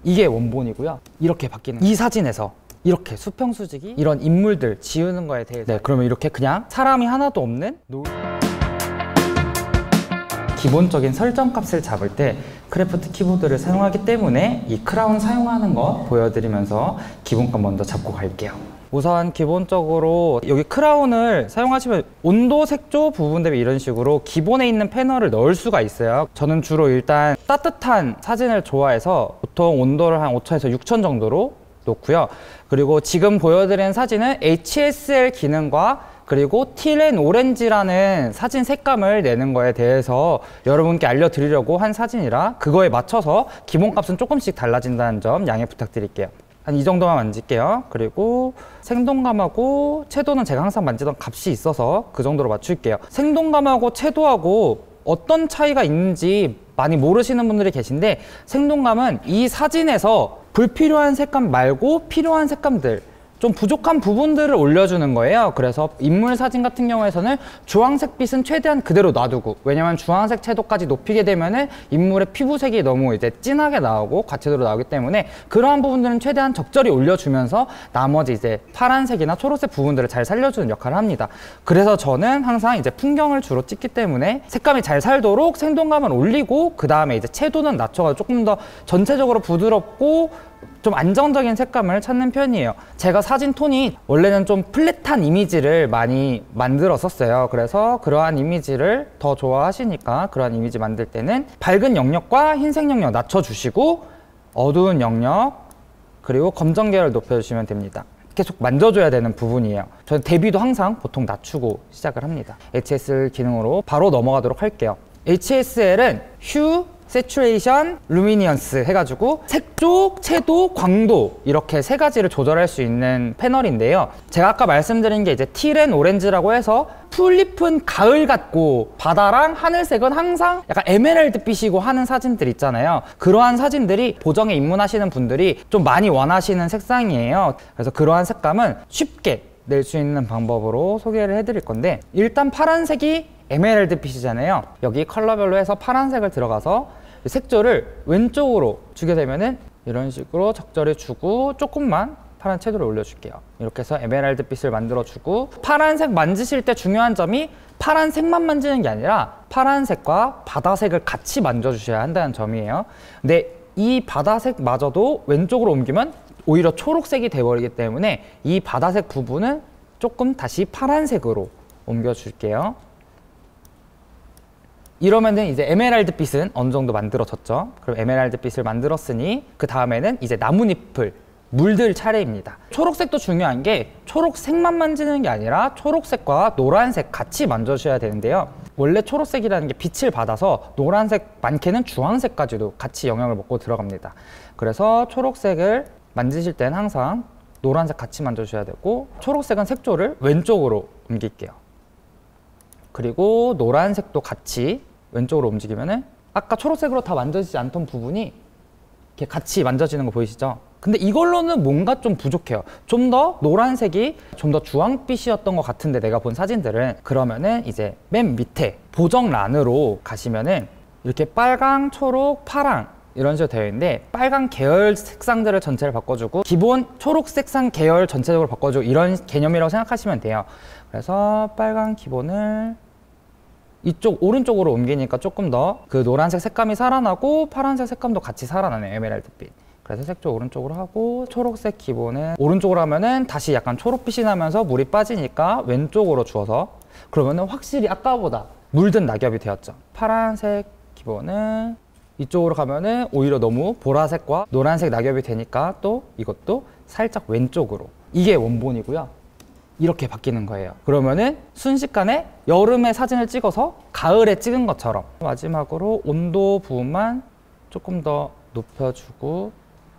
이게 원본이고요. 이렇게 바뀌는 이 사진에서 이렇게 수평수직이 이런 인물들 지우는 거에 대해서 그러면 이렇게 그냥 사람이 하나도 없는 기본적인 설정값을 잡을 때 크래프트 키보드를 사용하기 때문에 이 크라운 사용하는 거 보여드리면서 기본값 먼저 잡고 갈게요. 우선 기본적으로 여기 크라운을 사용하시면 온도, 색조 부분 대비 이런 식으로 기본에 있는 패널을 넣을 수가 있어요. 저는 주로 일단 따뜻한 사진을 좋아해서 보통 온도를 한 5000에서 6000 정도로 놓고요. 그리고 지금 보여드리는 사진은 HSL 기능과 그리고 틸 앤 오렌지라는 사진 색감을 내는 거에 대해서 여러분께 알려드리려고 한 사진이라 그거에 맞춰서 기본값은 조금씩 달라진다는 점 양해 부탁드릴게요. 한 이 정도만 만질게요. 그리고 생동감하고 채도는 제가 항상 만지던 값이 있어서 그 정도로 맞출게요. 생동감하고 채도하고 어떤 차이가 있는지 많이 모르시는 분들이 계신데, 생동감은 이 사진에서 불필요한 색감 말고 필요한 색감들, 좀 부족한 부분들을 올려주는 거예요. 그래서 인물 사진 같은 경우에서는 주황색 빛은 최대한 그대로 놔두고, 왜냐면 주황색 채도까지 높이게 되면은 인물의 피부색이 너무 이제 진하게 나오고 과채도로 나오기 때문에 그러한 부분들은 최대한 적절히 올려주면서 나머지 이제 파란색이나 초록색 부분들을 잘 살려주는 역할을 합니다. 그래서 저는 항상 이제 풍경을 주로 찍기 때문에 색감이 잘 살도록 생동감을 올리고 그 다음에 이제 채도는 낮춰가지고 조금 더 전체적으로 부드럽고 좀 안정적인 색감을 찾는 편이에요. 제가 사진 톤이 원래는 좀 플랫한 이미지를 많이 만들었었어요. 그래서 그러한 이미지를 더 좋아하시니까 그러한 이미지 만들 때는 밝은 영역과 흰색 영역 낮춰주시고 어두운 영역 그리고 검정 계열 높여주시면 됩니다. 계속 만져줘야 되는 부분이에요. 저는 대비도 항상 보통 낮추고 시작을 합니다. HSL 기능으로 바로 넘어가도록 할게요. HSL은 휴, 세츄레이션, 루미니언스 해가지고 색조, 채도, 광도 이렇게 세 가지를 조절할 수 있는 패널인데요. 제가 아까 말씀드린 게 이제 틸 앤 오렌지라고 해서 풀잎은 가을 같고 바다랑 하늘색은 항상 약간 에메랄드 빛이고 하는 사진들 있잖아요. 그러한 사진들이 보정에 입문하시는 분들이 좀 많이 원하시는 색상이에요. 그래서 그러한 색감은 쉽게 낼 수 있는 방법으로 소개를 해드릴 건데, 일단 파란색이 에메랄드 빛이잖아요. 여기 컬러별로 해서 파란색을 들어가서 색조를 왼쪽으로 주게 되면은 이런 식으로 적절히 주고 조금만 파란 채도를 올려줄게요. 이렇게 해서 에메랄드 빛을 만들어주고, 파란색 만지실 때 중요한 점이 파란색만 만지는 게 아니라 파란색과 바다색을 같이 만져주셔야 한다는 점이에요. 근데 이 바다색마저도 왼쪽으로 옮기면 오히려 초록색이 돼버리기 때문에 이 바다색 부분은 조금 다시 파란색으로 옮겨줄게요. 이러면은 이제 에메랄드 빛은 어느 정도 만들어졌죠. 그럼 에메랄드 빛을 만들었으니 그 다음에는 이제 나뭇잎을 물들 차례입니다. 초록색도 중요한 게 초록색만 만지는 게 아니라 초록색과 노란색 같이 만져주셔야 되는데요. 원래 초록색이라는 게 빛을 받아서 노란색, 많게는 주황색까지도 같이 영향을 먹고 들어갑니다. 그래서 초록색을 만지실 때는 항상 노란색 같이 만져주셔야 되고, 초록색은 색조를 왼쪽으로 옮길게요. 그리고 노란색도 같이 왼쪽으로 움직이면은 아까 초록색으로 다 만져지지 않던 부분이 이렇게 같이 만져지는 거 보이시죠? 근데 이걸로는 뭔가 좀 부족해요. 좀 더 노란색이 좀 더 주황빛이었던 것 같은데, 내가 본 사진들은. 그러면은 이제 맨 밑에 보정란으로 가시면은 이렇게 빨강, 초록, 파랑 이런 식으로 되어 있는데, 빨간 계열 색상들을 전체를 바꿔주고 기본 초록 색상 계열 전체적으로 바꿔주고 이런 개념이라고 생각하시면 돼요. 그래서 빨간 기본을 이쪽 오른쪽으로 옮기니까 조금 더 그 노란색 색감이 살아나고 파란색 색감도 같이 살아나네요. 에메랄드빛. 그래서 색조 오른쪽으로 하고, 초록색 기본은 오른쪽으로 하면은 다시 약간 초록빛이 나면서 물이 빠지니까 왼쪽으로 주어서, 그러면은 확실히 아까보다 물든 낙엽이 되었죠. 파란색 기본은 이쪽으로 가면은 오히려 너무 보라색과 노란색 낙엽이 되니까 또 이것도 살짝 왼쪽으로. 이게 원본이고요. 이렇게 바뀌는 거예요. 그러면은 순식간에 여름에 사진을 찍어서 가을에 찍은 것처럼. 마지막으로 온도 부분만 조금 더 높여주고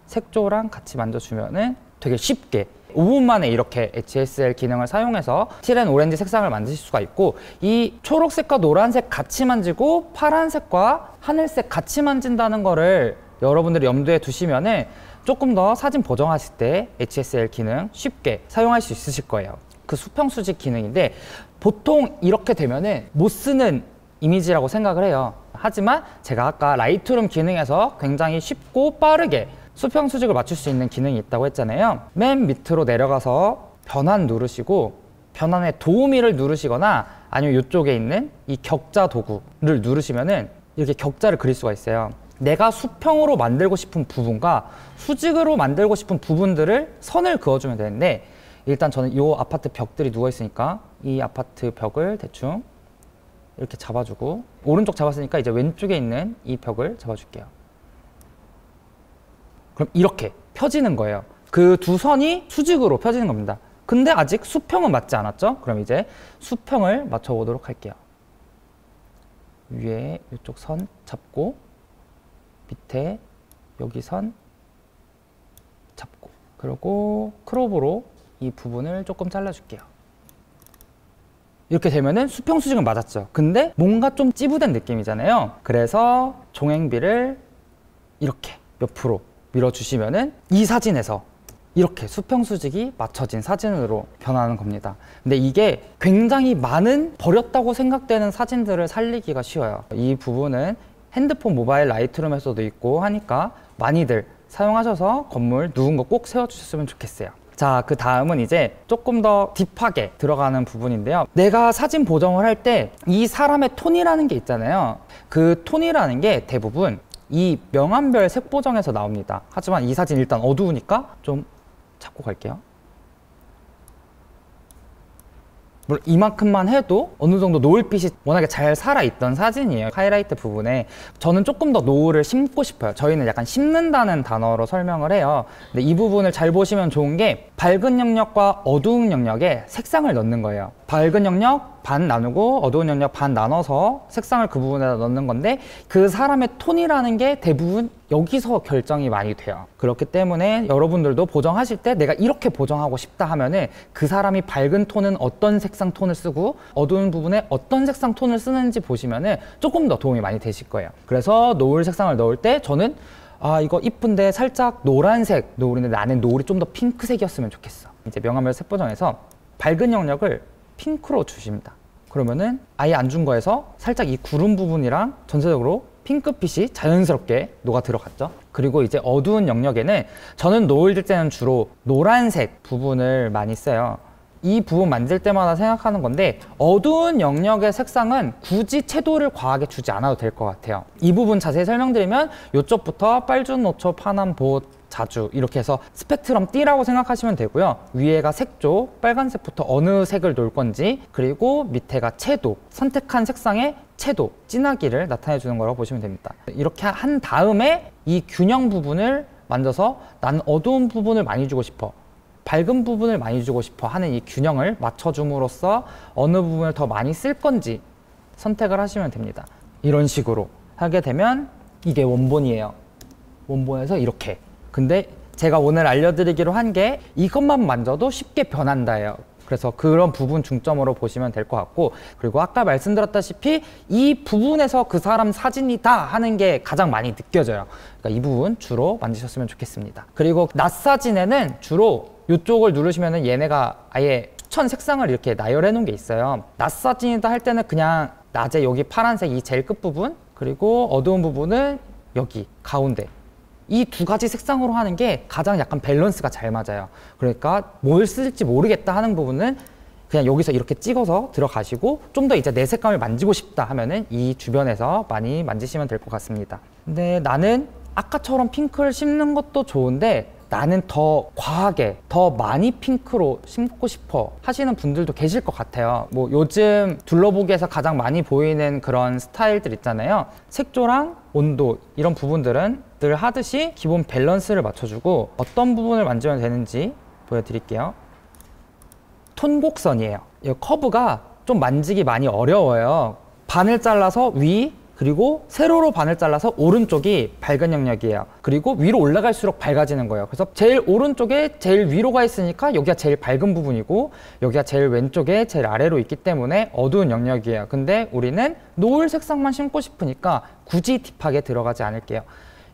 색조랑 같이 만져주면은 되게 쉽게 5분 만에 이렇게 HSL 기능을 사용해서 틸 앤 오렌지 색상을 만드실 수가 있고, 이 초록색과 노란색 같이 만지고 파란색과 하늘색 같이 만진다는 거를 여러분들이 염두에 두시면은 조금 더 사진 보정하실 때 HSL 기능 쉽게 사용할 수 있으실 거예요. 그 수평수직 기능인데, 보통 이렇게 되면은 못 쓰는 이미지라고 생각을 해요. 하지만 제가 아까 라이트룸 기능에서 굉장히 쉽고 빠르게 수평 수직을 맞출 수 있는 기능이 있다고 했잖아요. 맨 밑으로 내려가서 변환 누르시고 변환의 도우미를 누르시거나 아니면 이쪽에 있는 이 격자 도구를 누르시면은 이렇게 격자를 그릴 수가 있어요. 내가 수평으로 만들고 싶은 부분과 수직으로 만들고 싶은 부분들을 선을 그어주면 되는데, 일단 저는 이 아파트 벽들이 누워 있으니까 이 아파트 벽을 대충 이렇게 잡아주고, 오른쪽 잡았으니까 이제 왼쪽에 있는 이 벽을 잡아줄게요. 그럼 이렇게 펴지는 거예요. 그 두 선이 수직으로 펴지는 겁니다. 근데 아직 수평은 맞지 않았죠? 그럼 이제 수평을 맞춰보도록 할게요. 위에 이쪽 선 잡고, 밑에 여기 선 잡고, 그리고 크롭으로 이 부분을 조금 잘라줄게요. 이렇게 되면은 수평 수직은 맞았죠. 근데 뭔가 좀 찌부된 느낌이잖아요. 그래서 종횡비를 이렇게 옆으로 밀어주시면은 이 사진에서 이렇게 수평 수직이 맞춰진 사진으로 변하는 겁니다. 근데 이게 굉장히 많은 버렸다고 생각되는 사진들을 살리기가 쉬워요. 이 부분은 핸드폰 모바일 라이트룸에서도 있고 하니까 많이들 사용하셔서 건물 누군 거 꼭 세워주셨으면 좋겠어요. 자, 그 다음은 이제 조금 더 딥하게 들어가는 부분인데요. 내가 사진 보정을 할 때 이 사람의 톤이라는 게 있잖아요. 그 톤이라는 게 대부분 이 명암별 색 보정에서 나옵니다. 하지만 이 사진 일단 어두우니까 좀 잡고 갈게요. 물론 이만큼만 해도 어느 정도 노을빛이 워낙에 잘 살아있던 사진이에요. 하이라이트 부분에 저는 조금 더 노을을 심고 싶어요. 저희는 약간 심는다는 단어로 설명을 해요. 근데 이 부분을 잘 보시면 좋은 게 밝은 영역과 어두운 영역에 색상을 넣는 거예요. 밝은 영역 반 나누고 어두운 영역 반 나눠서 색상을 그 부분에다 넣는 건데, 그 사람의 톤이라는 게 대부분 여기서 결정이 많이 돼요. 그렇기 때문에 여러분들도 보정하실 때 내가 이렇게 보정하고 싶다 하면은 그 사람이 밝은 톤은 어떤 색상 톤을 쓰고 어두운 부분에 어떤 색상 톤을 쓰는지 보시면은 조금 더 도움이 많이 되실 거예요. 그래서 노을 색상을 넣을 때 저는 이거 이쁜데 살짝 노란색 노을인데 나는 노을이 좀 더 핑크색이었으면 좋겠어. 이제 명암별 색 보정에서 밝은 영역을 핑크로 주십니다. 그러면은 아예 안 준 거에서 살짝 이 구름 부분이랑 전체적으로 핑크빛이 자연스럽게 녹아 들어갔죠. 그리고 이제 어두운 영역에는 저는 노을 들 때는 주로 노란색 부분을 많이 써요. 이 부분 만질 때마다 생각하는 건데, 어두운 영역의 색상은 굳이 채도를 과하게 주지 않아도 될 것 같아요. 이 부분 자세히 설명드리면 이쪽부터 빨주, 노초, 파남, 보호, 자주 이렇게 해서 스펙트럼 띠라고 생각하시면 되고요. 위에가 색조, 빨간색부터 어느 색을 놓을 건지, 그리고 밑에가 채도, 선택한 색상의 채도, 진하기를 나타내 주는 거라고 보시면 됩니다. 이렇게 한 다음에 이 균형 부분을 만져서 난 어두운 부분을 많이 주고 싶어, 밝은 부분을 많이 주고 싶어 하는 이 균형을 맞춰줌으로써 어느 부분을 더 많이 쓸 건지 선택을 하시면 됩니다. 이런 식으로 하게 되면 이게 원본이에요. 원본에서 이렇게. 근데 제가 오늘 알려드리기로 한 게 이것만 만져도 쉽게 변한다예요. 그래서 그런 부분 중점으로 보시면 될 것 같고, 그리고 아까 말씀드렸다시피 이 부분에서 그 사람 사진이다 하는 게 가장 많이 느껴져요. 그러니까 이 부분 주로 만지셨으면 좋겠습니다. 그리고 낮 사진에는 주로 이쪽을 누르시면은 얘네가 아예 추천 색상을 이렇게 나열해 놓은 게 있어요. 낮 사진이다 할 때는 그냥 낮에 여기 파란색 이 제일 끝부분, 그리고 어두운 부분은 여기 가운데, 이 두 가지 색상으로 하는 게 가장 약간 밸런스가 잘 맞아요. 그러니까 뭘 쓸지 모르겠다 하는 부분은 그냥 여기서 이렇게 찍어서 들어가시고, 좀 더 이제 내 색감을 만지고 싶다 하면은 이 주변에서 많이 만지시면 될 것 같습니다. 근데 나는 아까처럼 핑크를 심는 것도 좋은데 나는 더 과하게 더 많이 핑크로 심고 싶어 하시는 분들도 계실 것 같아요. 뭐 요즘 둘러보기에서 가장 많이 보이는 그런 스타일들 있잖아요. 색조랑 온도 이런 부분들은 늘 하듯이 기본 밸런스를 맞춰주고, 어떤 부분을 만지면 되는지 보여드릴게요. 톤곡선이에요. 이 커브가 좀 만지기 많이 어려워요. 반을 잘라서 위, 그리고 세로로 반을 잘라서 오른쪽이 밝은 영역이에요. 그리고 위로 올라갈수록 밝아지는 거예요. 그래서 제일 오른쪽에 제일 위로가 있으니까 여기가 제일 밝은 부분이고, 여기가 제일 왼쪽에 제일 아래로 있기 때문에 어두운 영역이에요. 근데 우리는 노을 색상만 심고 싶으니까 굳이 딥하게 들어가지 않을게요.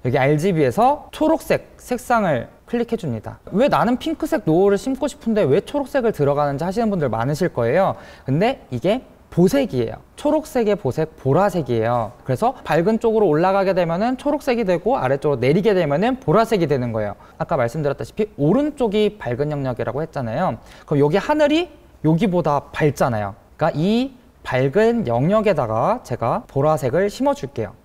여기 RGB에서 초록색 색상을 클릭해 줍니다. 왜 나는 핑크색 노을을 심고 싶은데 왜 초록색을 들어가는지 하시는 분들 많으실 거예요. 근데 이게 보색이에요. 초록색의 보색, 보라색이에요. 그래서 밝은 쪽으로 올라가게 되면은 초록색이 되고 아래쪽으로 내리게 되면은 보라색이 되는 거예요. 아까 말씀드렸다시피 오른쪽이 밝은 영역이라고 했잖아요. 그럼 여기 하늘이 여기보다 밝잖아요. 그러니까 이 밝은 영역에다가 제가 보라색을 심어 줄게요.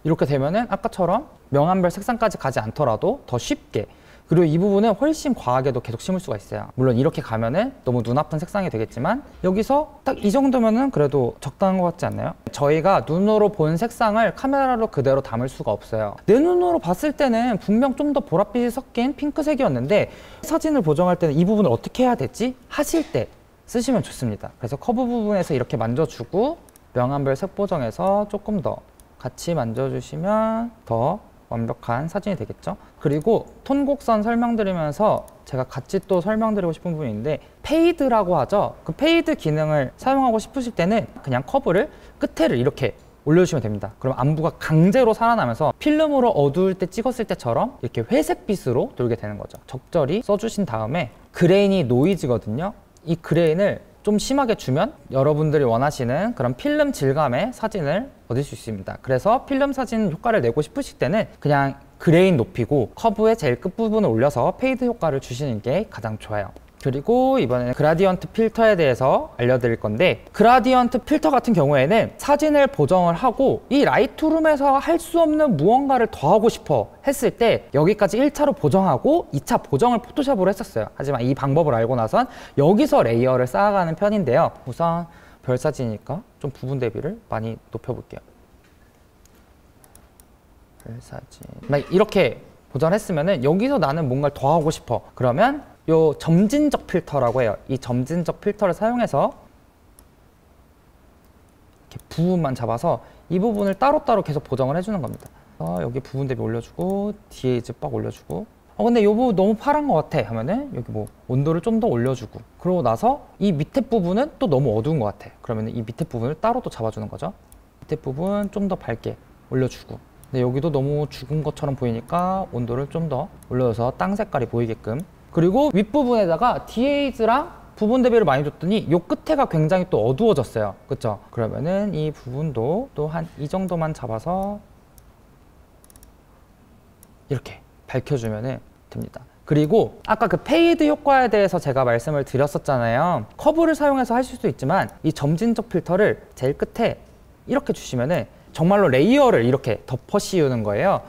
이렇게 되면은 아까처럼 명암별 색상까지 가지 않더라도 더 쉽게, 그리고 이 부분은 훨씬 과하게도 계속 심을 수가 있어요. 물론 이렇게 가면은 너무 눈 아픈 색상이 되겠지만 여기서 딱 이 정도면은 그래도 적당한 것 같지 않나요? 저희가 눈으로 본 색상을 카메라로 그대로 담을 수가 없어요. 내 눈으로 봤을 때는 분명 좀 더 보랏빛이 섞인 핑크색이었는데 사진을 보정할 때는 이 부분을 어떻게 해야 되지? 하실 때 쓰시면 좋습니다. 그래서 커브 부분에서 이렇게 만져주고 명암별 색 보정에서 조금 더 같이 만져주시면 더 완벽한 사진이 되겠죠. 그리고 톤 곡선 설명드리면서 제가 같이 또 설명드리고 싶은 부분인데, 페이드라고 하죠. 그 페이드 기능을 사용하고 싶으실 때는 그냥 커브를 끝에를 이렇게 올려주시면 됩니다. 그럼 안부가 강제로 살아나면서 필름으로 어두울 때 찍었을 때처럼 이렇게 회색빛으로 돌게 되는 거죠. 적절히 써주신 다음에 그레인이 노이즈거든요. 이 그레인을 좀 심하게 주면 여러분들이 원하시는 그런 필름 질감의 사진을 얻을 수 있습니다. 그래서 필름 사진 효과를 내고 싶으실 때는 그냥 그레인 높이고 커브의 제일 끝부분을 올려서 페이드 효과를 주시는 게 가장 좋아요. 그리고 이번에는 그라디언트 필터에 대해서 알려드릴 건데, 그라디언트 필터 같은 경우에는 사진을 보정을 하고 이 라이트룸에서 할 수 없는 무언가를 더 하고 싶어 했을 때 여기까지 1차로 보정하고 2차 보정을 포토샵으로 했었어요. 하지만 이 방법을 알고 나선 여기서 레이어를 쌓아가는 편인데요. 우선 별 사진이니까 좀 부분 대비를 많이 높여볼게요. 별 사진 이렇게 보정했으면은 여기서 나는 뭔가를 더 하고 싶어. 그러면 요 점진적 필터라고 해요. 이 점진적 필터를 사용해서 이렇게 부분만 잡아서 이 부분을 따로따로 계속 보정을 해주는 겁니다. 여기 부분 대비 올려주고 뒤에 이제 빡 올려주고, 근데 이 부분 너무 파란 것 같아 하면은 여기 뭐 온도를 좀 더 올려주고, 그러고 나서 이 밑에 부분은 또 너무 어두운 것 같아. 그러면 이 밑에 부분을 따로 또 잡아주는 거죠. 밑에 부분 좀 더 밝게 올려주고, 근데 여기도 너무 죽은 것처럼 보이니까 온도를 좀 더 올려서 땅 색깔이 보이게끔. 그리고 윗부분에다가 DH랑 부분 대비를 많이 줬더니 요 끝에가 굉장히 또 어두워졌어요. 그쵸? 그러면은 이 부분도 또 한 이 정도만 잡아서 이렇게 밝혀주면 됩니다. 그리고 아까 그 페이드 효과에 대해서 제가 말씀을 드렸었잖아요. 커브를 사용해서 하실 수도 있지만 이 점진적 필터를 제일 끝에 이렇게 주시면은 정말로 레이어를 이렇게 덮어 씌우는 거예요.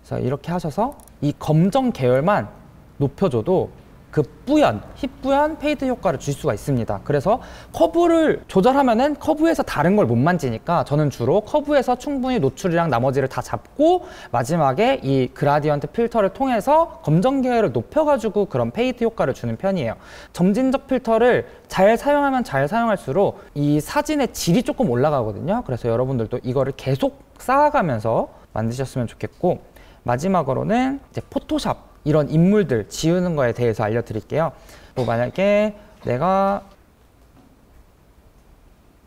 그래서 이렇게 하셔서 이 검정 계열만 높여줘도 그 뿌연, 힙뿌연 페이드 효과를 줄 수가 있습니다. 그래서 커브를 조절하면은 커브에서 다른 걸 못 만지니까 저는 주로 커브에서 충분히 노출이랑 나머지를 다 잡고 마지막에 이 그라디언트 필터를 통해서 검정 계열을 높여가지고 그런 페이드 효과를 주는 편이에요. 점진적 필터를 잘 사용하면 잘 사용할수록 이 사진의 질이 조금 올라가거든요. 그래서 여러분들도 이거를 계속 쌓아가면서 만드셨으면 좋겠고, 마지막으로는 이제 포토샵, 이런 인물들 지우는 거에 대해서 알려드릴게요. 뭐 만약에 내가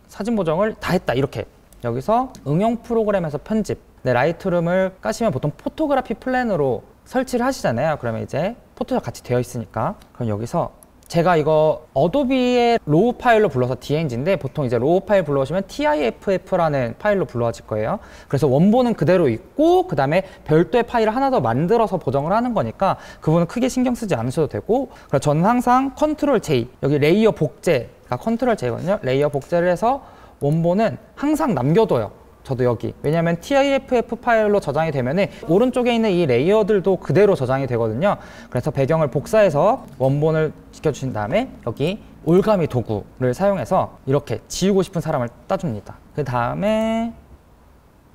사진 보정을 다 했다, 이렇게 여기서 응용 프로그램에서 편집, 라이트룸을 까시면 보통 포토그래피 플랜으로 설치를 하시잖아요. 그러면 이제 포토샵 같이 되어 있으니까, 그럼 여기서 제가 이거 어도비의 로우 파일로 불러서 DNG인데 보통 이제 로우 파일 불러오시면 TIFF라는 파일로 불러질 거예요. 그래서 원본은 그대로 있고 그 다음에 별도의 파일을 하나 더 만들어서 보정을 하는 거니까 그분은 크게 신경 쓰지 않으셔도 되고, 그래서 저는 항상 컨트롤 J, 여기 레이어 복제가 컨트롤 J거든요. 레이어 복제를 해서 원본은 항상 남겨둬요. 저도 여기, 왜냐면 TIFF 파일로 저장이 되면은 오른쪽에 있는 이 레이어들도 그대로 저장이 되거든요. 그래서 배경을 복사해서 원본을 지켜주신 다음에 여기 올가미 도구를 사용해서 이렇게 지우고 싶은 사람을 따줍니다. 그 다음에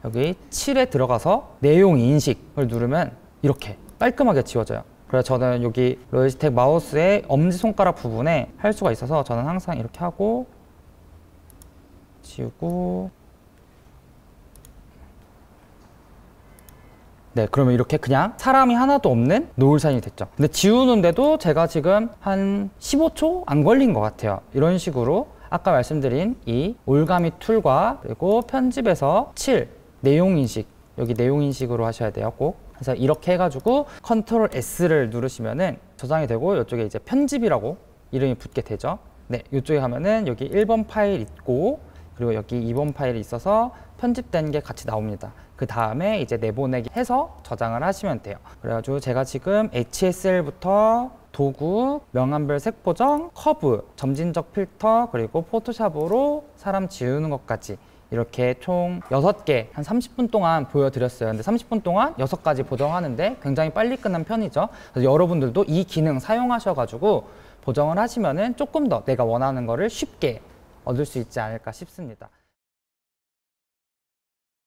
여기 7에 들어가서 내용 인식을 누르면 이렇게 깔끔하게 지워져요. 그래서 저는 여기 로지텍 마우스의 엄지손가락 부분에 할 수가 있어서 저는 항상 이렇게 하고 지우고, 네, 그러면 이렇게 그냥 사람이 하나도 없는 노을산이 됐죠. 근데 지우는데도 제가 지금 한 15초 안 걸린 것 같아요. 이런 식으로 아까 말씀드린 이 올가미 툴과 그리고 편집에서 7 내용 인식, 여기 내용 인식으로 하셔야 돼요. 꼭 그래서 이렇게 해가지고 컨트롤 S를 누르시면은 저장이 되고 이쪽에 이제 편집이라고 이름이 붙게 되죠. 네, 이쪽에 가면은 여기 1번 파일 있고 그리고 여기 2번 파일이 있어서 편집된 게 같이 나옵니다. 그 다음에 이제 내보내기 해서 저장을 하시면 돼요. 그래가지고 제가 지금 HSL부터 도구, 명암별 색 보정, 커브, 점진적 필터, 그리고 포토샵으로 사람 지우는 것까지 이렇게 총 6개 한 30분 동안 보여드렸어요. 근데 30분 동안 6가지 보정하는데 굉장히 빨리 끝난 편이죠. 그래서 여러분들도 이 기능 사용하셔가지고 보정을 하시면은 조금 더 내가 원하는 거를 쉽게 얻을 수 있지 않을까 싶습니다.